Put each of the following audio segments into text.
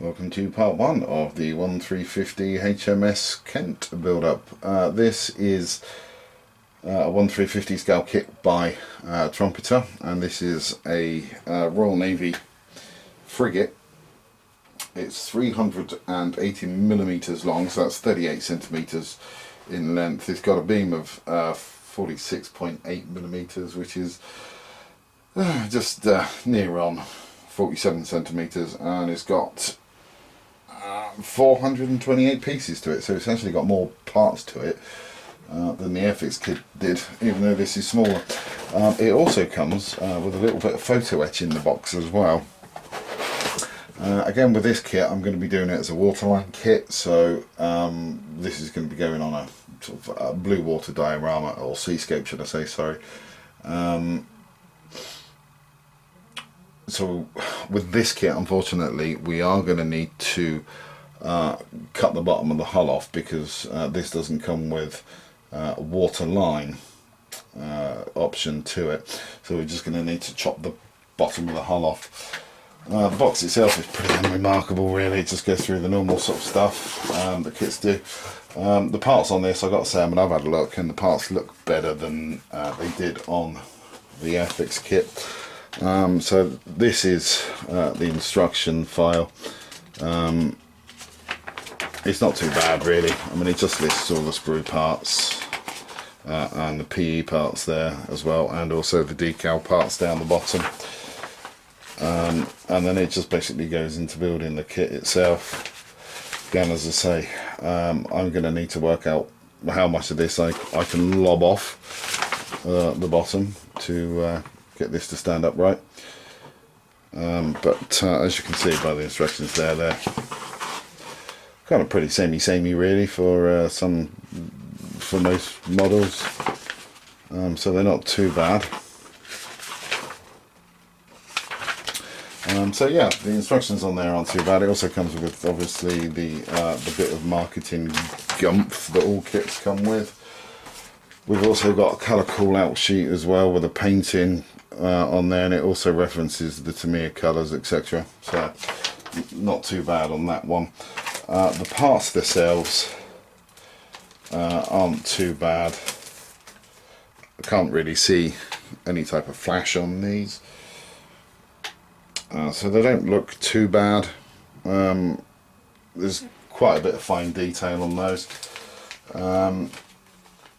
Welcome to part one of the 1350 HMS Kent build-up. This is a 1350 scale kit by Trumpeter, and this is a Royal Navy frigate. It's 380mm long, so that's 38 centimeters in length. It's got a beam of 46.8mm, which is just near on 47 centimeters, and it's got 428 pieces to it, so it's actually got more parts to it than the Airfix kit did, even though this is smaller. It also comes with a little bit of photo etch in the box as well. Again, with this kit, I'm going to be doing it as a waterline kit, so this is going to be going on a sort of a blue water diorama, or seascape should I say, sorry. So with this kit, unfortunately, we are going to need to cut the bottom of the hull off, because this doesn't come with a waterline option to it, so we're just going to need to chop the bottom of the hull off. The box itself is pretty unremarkable really. It just goes through the normal sort of stuff that kits do. The parts on this, I've got to say, I mean, I've had a look, and the parts look better than they did on the Airfix kit. So this is the instruction file. It's not too bad really. I mean, it just lists all the sprue parts and the PE parts there as well, and also the decal parts down the bottom. And then it just basically goes into building the kit itself. Again, as I say, I'm going to need to work out how much of this I can lob off the bottom to get this to stand up right. But as you can see by the instructions there, they're kind of pretty samey really for most models. So they're not too bad. So yeah, the instructions on there aren't too bad. It also comes with obviously the bit of marketing gumph that all kits come with. We've also got a colour call out sheet as well with a painting on there, and it also references the Tamiya colours, etc. So not too bad on that one. The parts themselves aren't too bad. I can't really see any type of flash on these. So they don't look too bad. There's quite a bit of fine detail on those.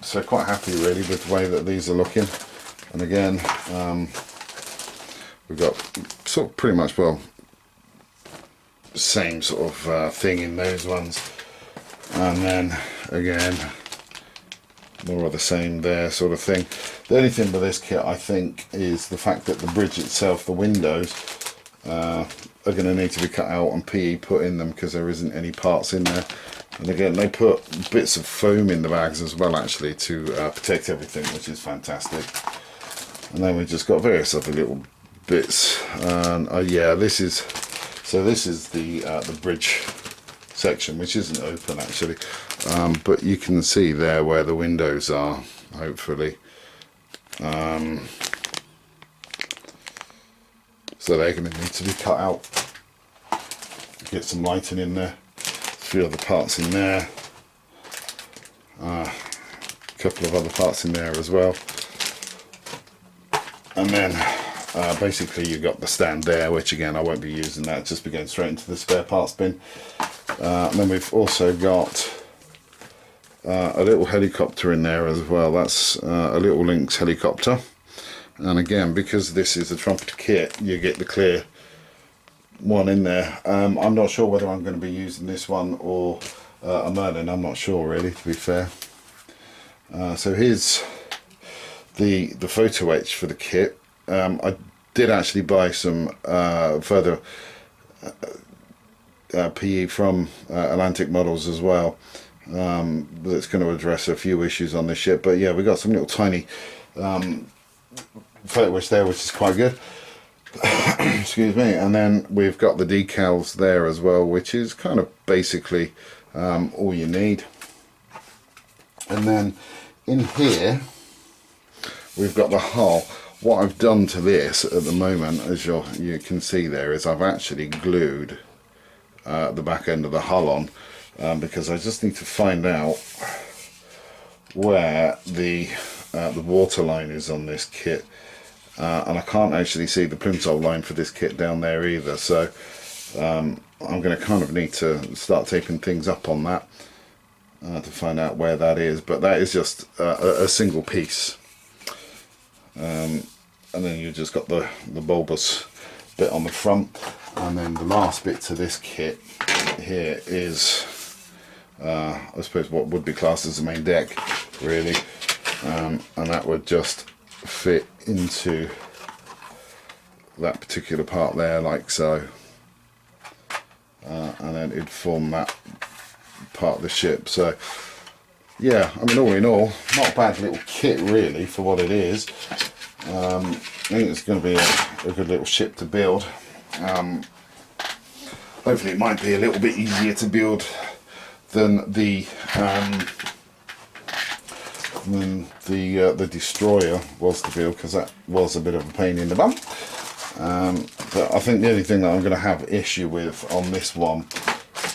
So quite happy really with the way that these are looking. And again, we've got sort of pretty much, well, same sort of thing in those ones. And then again, more of the same there sort of thing. The only thing with this kit, I think, is the fact that the bridge itself, the windows, are going to need to be cut out and PE put in them, because there isn't any parts in there. And again, they put bits of foam in the bags as well, actually, to protect everything, which is fantastic. And then we've just got various other little bits. And yeah, this is the bridge section, which isn't open actually, but you can see there where the windows are, hopefully. So they're going to need to be cut out. Get some lighting in there. A few other parts in there. A couple of other parts in there as well. And then basically you've got the stand there, which again I won't be using that, just be going straight into the spare parts bin. And then we've also got a little helicopter in there as well. That's a little Lynx helicopter. And again, because this is a Trumpeter kit, you get the clear one in there. I'm not sure whether I'm going to be using this one or a Merlin. I'm not sure really, to be fair. So here's the photo etch for the kit. I did actually buy some further PE from Atlantic Models as well. That's going to address a few issues on this ship. But yeah, we got some little tiny photo etch there, which is quite good. Excuse me. And then we've got the decals there as well, which is kind of basically all you need. And then in here we've got the hull. What I've done to this at the moment, as you can see there, is I've actually glued the back end of the hull on, because I just need to find out where the water line is on this kit, and I can't actually see the plimsoll line for this kit down there either, so I'm going to kind of need to start taping things up on that to find out where that is, but that is just a single piece, and then you've just got the bulbous bit on the front, and then the last bit to this kit here is I suppose what would be classed as the main deck, really, and that would just fit into that particular part there, like so, and then it'd form that part of the ship. So yeah, I mean, all in all, not a bad little kit really for what it is. I think it's going to be a good little ship to build. Hopefully it might be a little bit easier to build than the destroyer was to build, because that was a bit of a pain in the bum. But I think the only thing that I'm going to have issue with on this one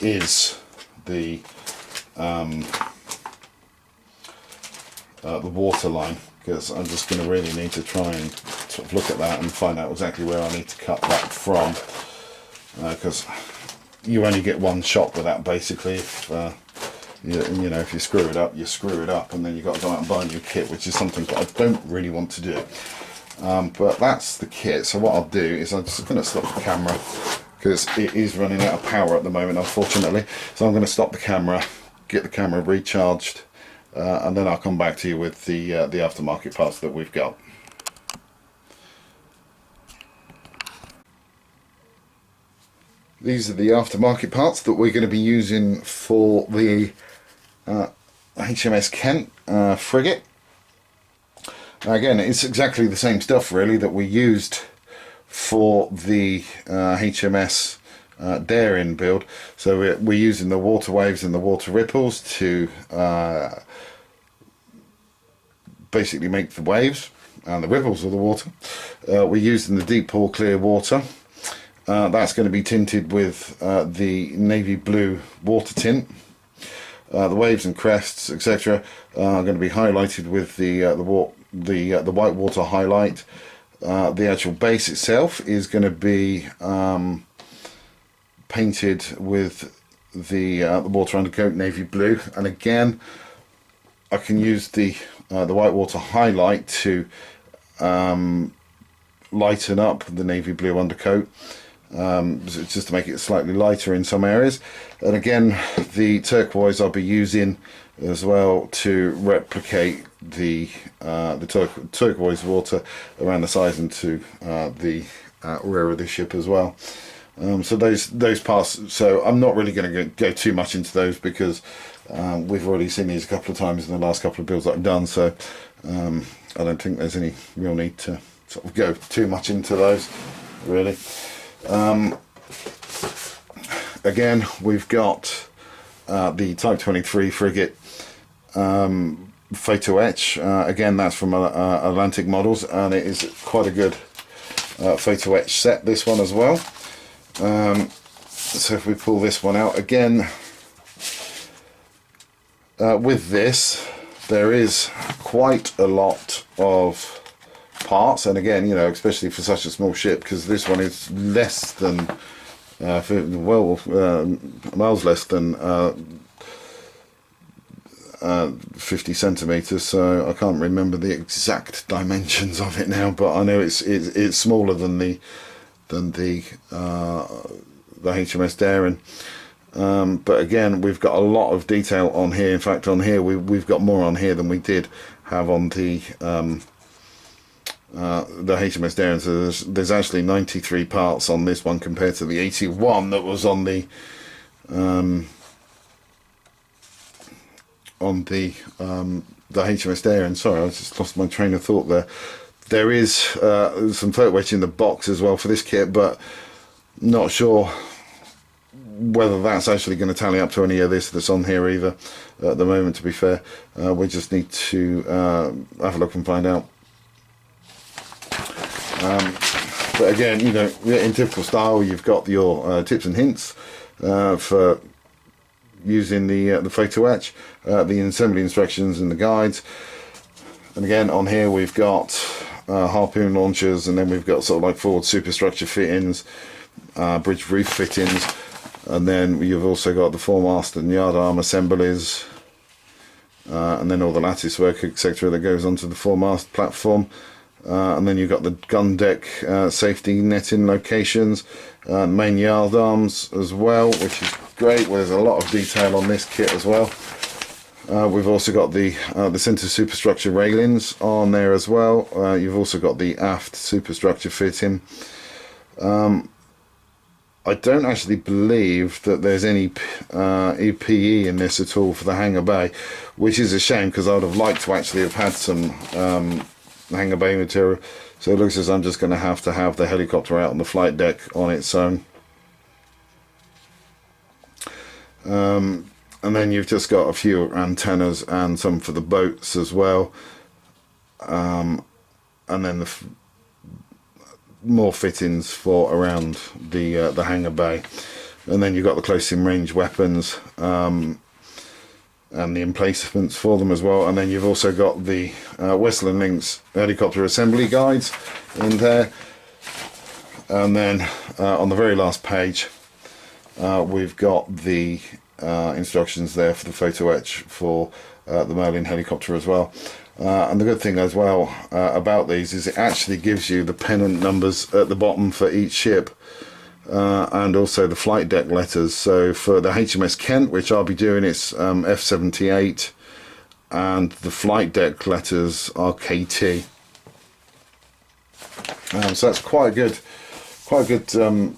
is the water line, because I'm just going to really need to try and sort of look at that and find out exactly where I need to cut that from, because you only get one shot with that basically. If you know, if you screw it up, you screw it up, and then you've got to go out and buy a new kit, which is something that I don't really want to do. But that's the kit. So what I'll do is I'm just going to stop the camera, because it is running out of power at the moment, unfortunately. So I'm going to stop the camera, get the camera recharged, and then I'll come back to you with the aftermarket parts that we've got. These are the aftermarket parts that we're going to be using for the HMS Kent frigate. Again, it's exactly the same stuff really that we used for the HMS Daring build. So we're using the water waves and the water ripples to basically make the waves, and the ripples of the water. We're using the deep pool clear water. That's going to be tinted with the navy blue water tint. The waves and crests, etc., are going to be highlighted with the white water highlight. The actual base itself is going to be painted with the water undercoat navy blue, and again I can use the white water highlight to lighten up the navy blue undercoat, just to make it slightly lighter in some areas. And again, the turquoise I'll be using as well to replicate the turquoise water around the sides and to the rear of the ship as well. So those parts, so I'm not really going to go too much into those, because we've already seen these a couple of times in the last couple of builds that I've done, so I don't think there's any real need to sort of go too much into those really. Again, we've got the Type 23 frigate photo etch. Again, that's from Atlantic Models, and it is quite a good photo etch set, this one as well. So if we pull this one out again, with this there is quite a lot of parts, and again, you know, especially for such a small ship, because this one is less than miles less than 50 centimeters, so I can't remember the exact dimensions of it now, but I know it's smaller than the HMS Daring. But again, we've got a lot of detail on here. In fact, on here we've got more on here than we did have on the HMS Daring. So there's actually 93 parts on this one compared to the 81 that was on the HMS Daring. Sorry, I just lost my train of thought there. There is some photo etch in the box as well for this kit, but not sure whether that's actually going to tally up to any of this that's on here either at the moment, to be fair. We just need to have a look and find out. But again, you know, in typical style, you've got your tips and hints for using the photo etch, the assembly instructions and the guides. And again, on here we've got harpoon launchers, and then we've got sort of like forward superstructure fittings, bridge roof fittings, and then you've also got the foremast and yard arm assemblies, and then all the lattice work, etc., that goes onto the foremast platform. And then you've got the gun deck safety netting locations, main yard arms as well, which is great. Well, there's a lot of detail on this kit as well. We've also got the centre superstructure railings on there as well. You've also got the aft superstructure fitting. I don't actually believe that there's any EPE in this at all for the hangar bay, which is a shame, because I would have liked to actually have had some hangar bay material. So it looks as I'm just going to have the helicopter out on the flight deck on its own. And then you've just got a few antennas and some for the boats as well, and then more fittings for around the hangar bay. And then you've got the close-in range weapons and the emplacements for them as well. And then you've also got the Westland Links helicopter assembly guides in there. And then on the very last page, we've got the instructions there for the photo etch for the Merlin helicopter as well. And the good thing as well about these is it actually gives you the pennant numbers at the bottom for each ship, and also the flight deck letters. So for the HMS Kent, which I'll be doing, it's F78, and the flight deck letters are KT. So that's quite good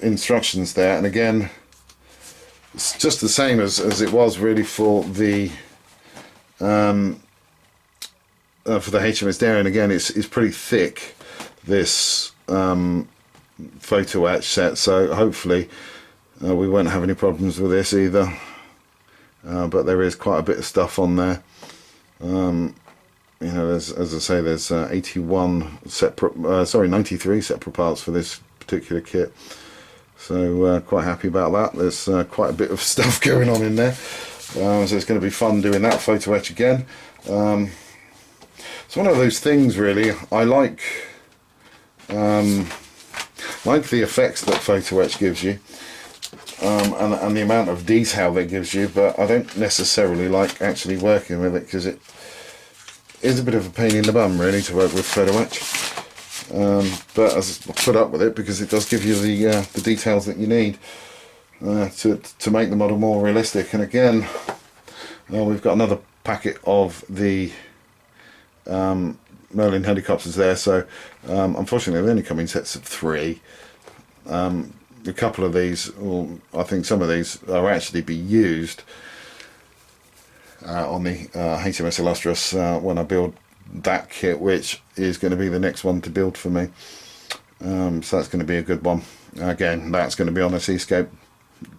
instructions there. And again, it's just the same as it was really for the HMS Darien. Again, it's pretty thick, this photo etch set, so hopefully we won't have any problems with this either. But there is quite a bit of stuff on there. You know, there's, as I say, there's 93 separate parts for this particular kit. So quite happy about that. There's quite a bit of stuff going on in there. So it's going to be fun doing that photo etch again. It's one of those things, really. I like the effects that photo etch gives you, and the amount of detail that gives you, but I don't necessarily like actually working with it, because it is a bit of a pain in the bum, really, to work with photo etch. But I put up with it because it does give you the details that you need to make the model more realistic. And again, we've got another packet of the Merlin helicopters there. So unfortunately they only come in sets of 3. A couple of these, or I think some of these, are actually be used on the HMS Illustrious when I build that kit, which is going to be the next one to build for me. So that's going to be a good one. Again, that's going to be on a seascape,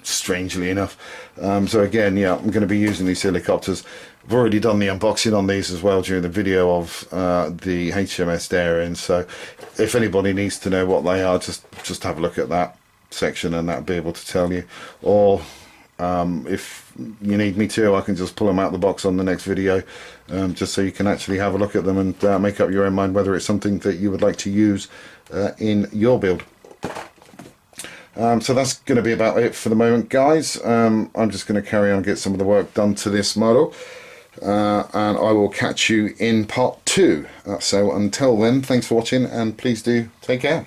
strangely enough. So again, yeah, I'm going to be using these helicopters. I've already done the unboxing on these as well during the video of the HMS Darien, so if anybody needs to know what they are, just have a look at that section and that'll be able to tell you. Or if you need me to, I can just pull them out of the box on the next video, just so you can actually have a look at them and make up your own mind whether it's something that you would like to use in your build. So that's going to be about it for the moment, guys. I'm just going to carry on and get some of the work done to this model, and I will catch you in part 2. So until then, thanks for watching, and please do take care.